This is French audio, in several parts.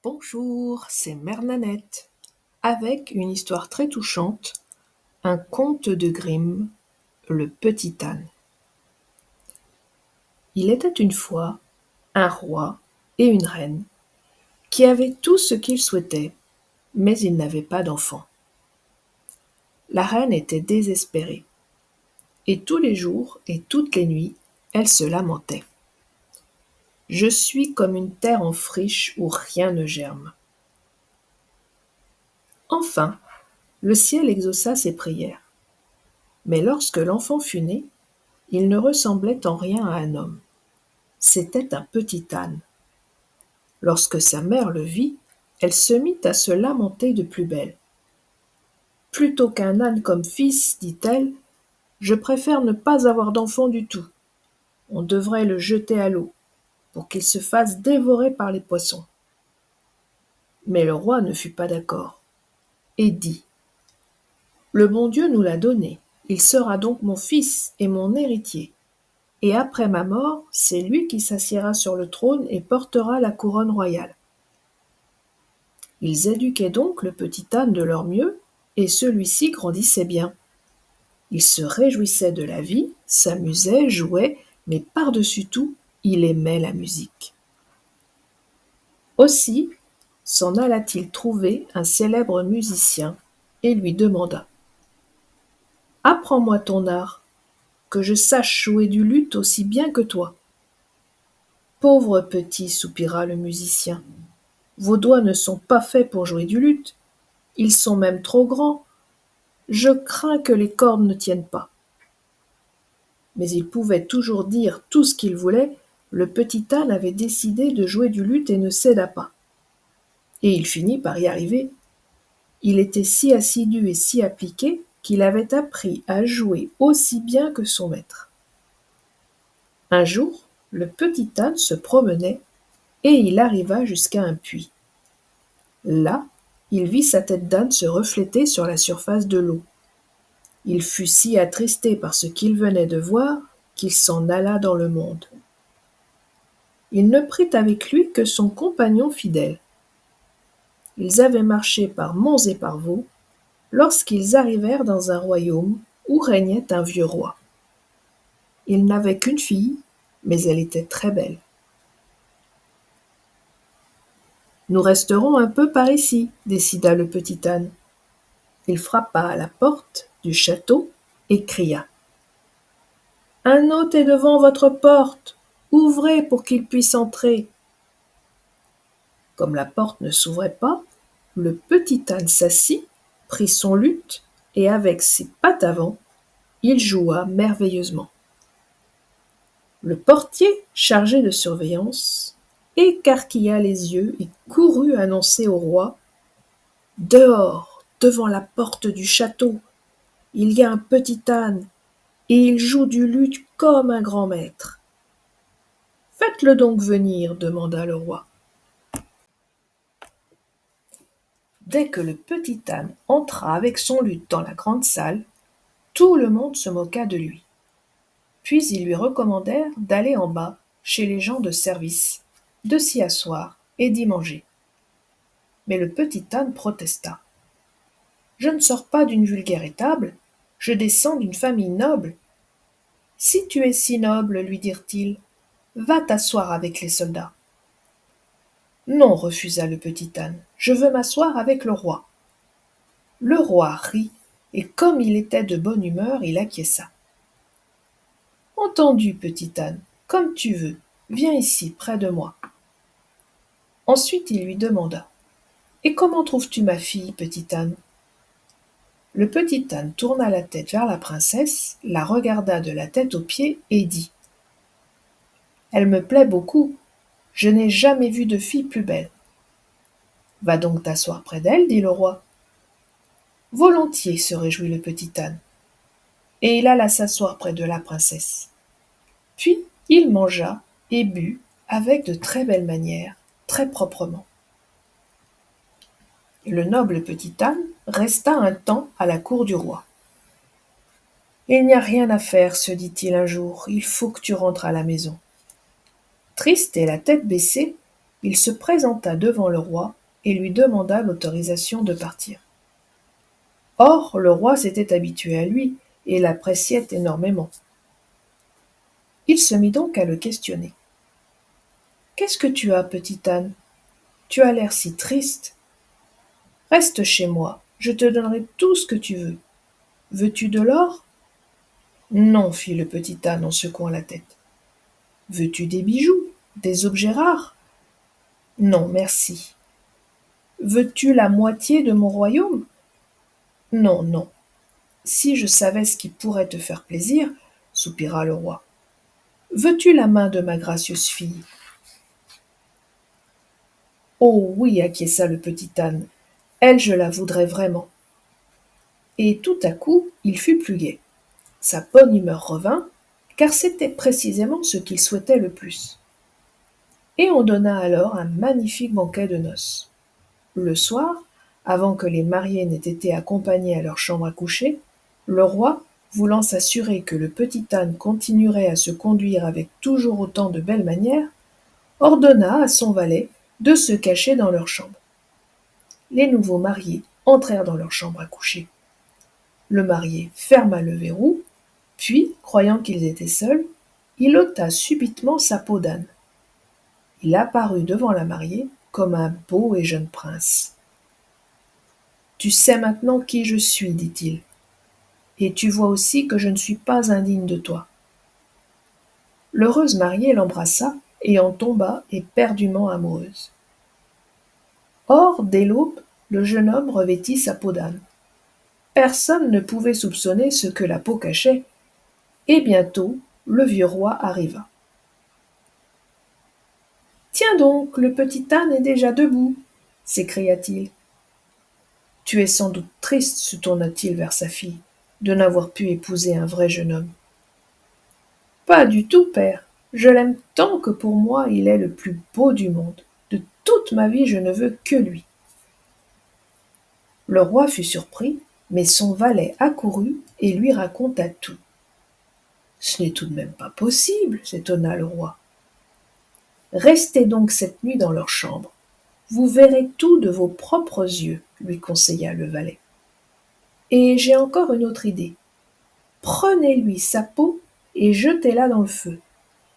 Bonjour, c'est Mère Nanette, avec une histoire très touchante, un conte de Grimm, le petit âne. Il était une fois un roi et une reine qui avaient tout ce qu'ils souhaitaient, mais ils n'avaient pas d'enfants. La reine était désespérée, et tous les jours et toutes les nuits, elle se lamentait. Je suis comme une terre en friche où rien ne germe. Enfin, le ciel exauça ses prières. Mais lorsque l'enfant fut né, il ne ressemblait en rien à un homme. C'était un petit âne. Lorsque sa mère le vit, elle se mit à se lamenter de plus belle. Plutôt qu'un âne comme fils, dit-elle, je préfère ne pas avoir d'enfant du tout. On devrait le jeter à l'eau, pour qu'il se fasse dévorer par les poissons. Mais le roi ne fut pas d'accord, et dit Le bon Dieu nous l'a donné, il sera donc mon fils et mon héritier. Et après ma mort, c'est lui qui s'assiera sur le trône et portera la couronne royale. Ils éduquaient donc le petit âne de leur mieux, et celui-ci grandissait bien. Il se réjouissait de la vie, s'amusait, jouait, mais par-dessus tout, il aimait la musique. Aussi s'en alla-t-il trouver un célèbre musicien et lui demanda « Apprends-moi ton art, que je sache jouer du luth aussi bien que toi. » Pauvre petit, soupira le musicien, vos doigts ne sont pas faits pour jouer du luth, ils sont même trop grands. Je crains que les cordes ne tiennent pas. Mais il pouvait toujours dire tout ce qu'il voulait, le petit âne avait décidé de jouer du luth et ne céda pas. Et il finit par y arriver. Il était si assidu et si appliqué qu'il avait appris à jouer aussi bien que son maître. Un jour, le petit âne se promenait et il arriva jusqu'à un puits. Là, il vit sa tête d'âne se refléter sur la surface de l'eau. Il fut si attristé par ce qu'il venait de voir qu'il s'en alla dans le monde. Il ne prit avec lui que son compagnon fidèle. Ils avaient marché par monts et par vaux lorsqu'ils arrivèrent dans un royaume où régnait un vieux roi. Il n'avait qu'une fille, mais elle était très belle. Nous resterons un peu par ici, décida le petit âne. Il frappa à la porte du château et cria « Un hôte est devant votre porte, ouvrez pour qu'il puisse entrer. » Comme la porte ne s'ouvrait pas, le petit âne s'assit, prit son luth, et avec ses pattes avant, il joua merveilleusement. Le portier, chargé de surveillance, écarquilla les yeux et courut annoncer au roi « Dehors, devant la porte du château, il y a un petit âne, et il joue du luth comme un grand maître. » « Faites-le donc venir, demanda le roi. Dès que le petit âne entra avec son luth dans la grande salle, tout le monde se moqua de lui. Puis ils lui recommandèrent d'aller en bas, chez les gens de service, de s'y asseoir et d'y manger. Mais le petit âne protesta. « Je ne sors pas d'une vulgaire étable, je descends d'une famille noble. »« Si tu es si noble, lui dirent-ils, va t'asseoir avec les soldats. » « Non, refusa le petit âne, je veux m'asseoir avec le roi. » Le roi rit, et comme il était de bonne humeur, il acquiesça. « Entendu, petit âne, comme tu veux, viens ici, près de moi. » Ensuite il lui demanda « Et comment trouves-tu ma fille, petit âne ?» Le petit âne tourna la tête vers la princesse, la regarda de la tête aux pieds et dit « Elle me plaît beaucoup, je n'ai jamais vu de fille plus belle. »« Va donc t'asseoir près d'elle, dit le roi. »« Volontiers, se réjouit le petit âne. » Et il alla s'asseoir près de la princesse. Puis il mangea et but avec de très belles manières, très proprement. Le noble petit âne resta un temps à la cour du roi. « Il n'y a rien à faire, se dit-il un jour, il faut que tu rentres à la maison. » Triste et la tête baissée, Il se présenta devant le roi et lui demanda l'autorisation de partir. Or, le roi s'était habitué à lui et l'appréciait énormément. Il se mit donc à le questionner. Qu'est-ce que tu as, petite Anne? Tu as l'air si triste. Reste chez moi, je te donnerai tout ce que tu veux. Veux-tu de l'or? Non, fit le petit âne en secouant la tête. Veux-tu des bijoux, des objets rares? Non, merci. Veux-tu la moitié de mon royaume? Non, non. Si je savais ce qui pourrait te faire plaisir, soupira le roi. Veux-tu la main de ma gracieuse fille? Oh oui, acquiesça le petit âne. Elle, je la voudrais vraiment. Et tout à coup, il fut plus gai. Sa bonne humeur revint, car c'était précisément ce qu'il souhaitait le plus. Et on donna alors un magnifique banquet de noces. Le soir, avant que les mariés n'aient été accompagnés à leur chambre à coucher, le roi, voulant s'assurer que le petit âne continuerait à se conduire avec toujours autant de belles manières, ordonna à son valet de se cacher dans leur chambre. Les nouveaux mariés entrèrent dans leur chambre à coucher. Le marié ferma le verrou, puis, croyant qu'ils étaient seuls, il ôta subitement sa peau d'âne. Il apparut devant la mariée comme un beau et jeune prince. Tu sais maintenant qui je suis, dit-il, et tu vois aussi que je ne suis pas indigne de toi. L'heureuse mariée l'embrassa et en tomba éperdument amoureuse. Or, dès l'aube, le jeune homme revêtit sa peau d'âne. Personne ne pouvait soupçonner ce que la peau cachait, et bientôt le vieux roi arriva. Tiens donc, le petit âne est déjà debout, s'écria-t-il. Tu es sans doute triste, se tourna-t-il vers sa fille, de n'avoir pu épouser un vrai jeune homme. Pas du tout, père. Je l'aime tant que pour moi il est le plus beau du monde. De toute ma vie je ne veux que lui. Le roi fut surpris, mais son valet accourut et lui raconta tout. Ce n'est tout de même pas possible, s'étonna le roi. Restez donc cette nuit dans leur chambre. Vous verrez tout de vos propres yeux, lui conseilla le valet. Et j'ai encore une autre idée. Prenez-lui sa peau et jetez-la dans le feu.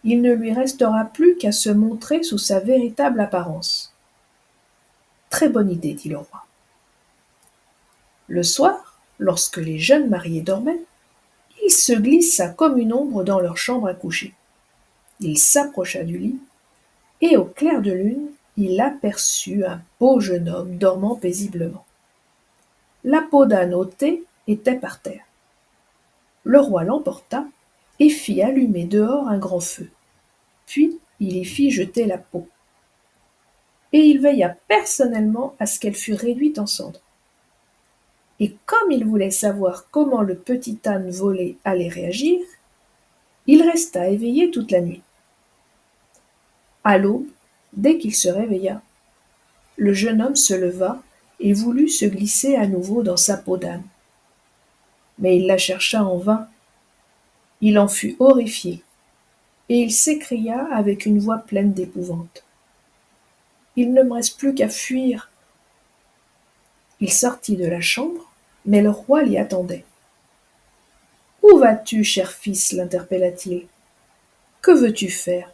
Il ne lui restera plus qu'à se montrer sous sa véritable apparence. Très bonne idée, dit le roi. Le soir, lorsque les jeunes mariés dormaient, il se glissa comme une ombre dans leur chambre à coucher. Il s'approcha du lit, et au clair de lune, il aperçut un beau jeune homme dormant paisiblement. La peau d'âne ôtée était par terre. Le roi l'emporta et fit allumer dehors un grand feu. Puis il y fit jeter la peau. Et il veilla personnellement à ce qu'elle fût réduite en cendres. Et comme il voulait savoir comment le petit âne volé allait réagir, il resta éveillé toute la nuit. À l'aube, dès qu'il se réveilla, le jeune homme se leva et voulut se glisser à nouveau dans sa peau d'âne. Mais il la chercha en vain. Il en fut horrifié, et il s'écria avec une voix pleine d'épouvante. Il ne me reste plus qu'à fuir. Il sortit de la chambre, mais le roi l'y attendait. Où vas-tu, cher fils? L'interpella-t-il. Que veux-tu faire?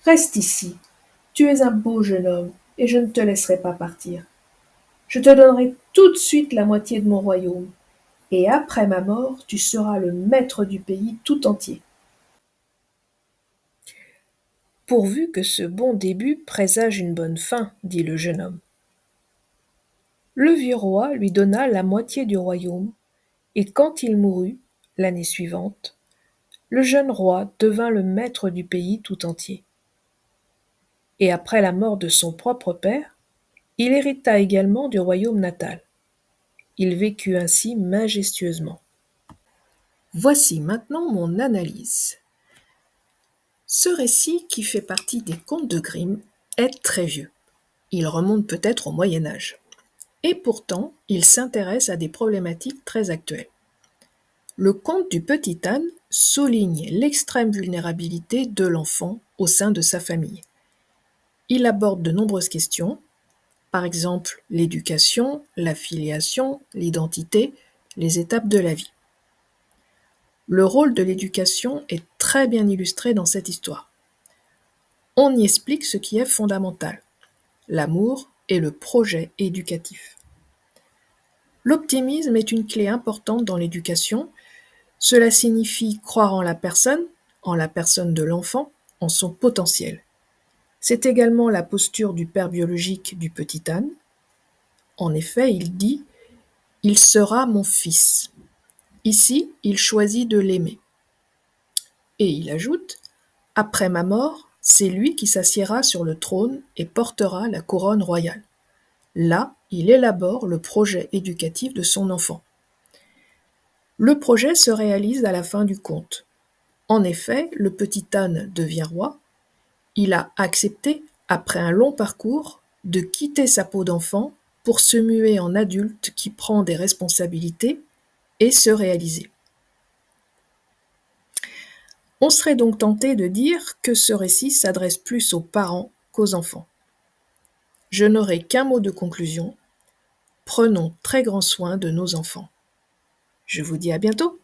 Reste ici. Tu es un beau jeune homme, et je ne te laisserai pas partir. Je te donnerai tout de suite la moitié de mon royaume, et après ma mort, tu seras le maître du pays tout entier. Pourvu que ce bon début présage une bonne fin, dit le jeune homme. Le vieux roi lui donna la moitié du royaume, et quand il mourut, l'année suivante, le jeune roi devint le maître du pays tout entier. Et après la mort de son propre père, il hérita également du royaume natal. Il vécut ainsi majestueusement. Voici maintenant mon analyse. Ce récit, qui fait partie des contes de Grimm, est très vieux. Il remonte peut-être au Moyen Âge. Et pourtant, il s'intéresse à des problématiques très actuelles. Le conte du petit âne souligne l'extrême vulnérabilité de l'enfant au sein de sa famille. Il aborde de nombreuses questions, par exemple l'éducation, l'affiliation, l'identité, les étapes de la vie. Le rôle de l'éducation est très bien illustré dans cette histoire. On y explique ce qui est fondamental, l'amour et le projet éducatif. L'optimisme est une clé importante dans l'éducation. Cela signifie croire en la personne de l'enfant, en son potentiel. C'est également la posture du père biologique du petit âne. En effet, il dit « Il sera mon fils ». Ici, il choisit de l'aimer. Et il ajoute « Après ma mort, c'est lui qui s'assiera sur le trône et portera la couronne royale ». Là, il élabore le projet éducatif de son enfant. Le projet se réalise à la fin du conte. En effet, le petit âne devient roi. Il a accepté, après un long parcours, de quitter sa peau d'enfant pour se muer en adulte qui prend des responsabilités et se réaliser. On serait donc tenté de dire que ce récit s'adresse plus aux parents qu'aux enfants. Je n'aurai qu'un mot de conclusion. Prenons très grand soin de nos enfants. Je vous dis à bientôt.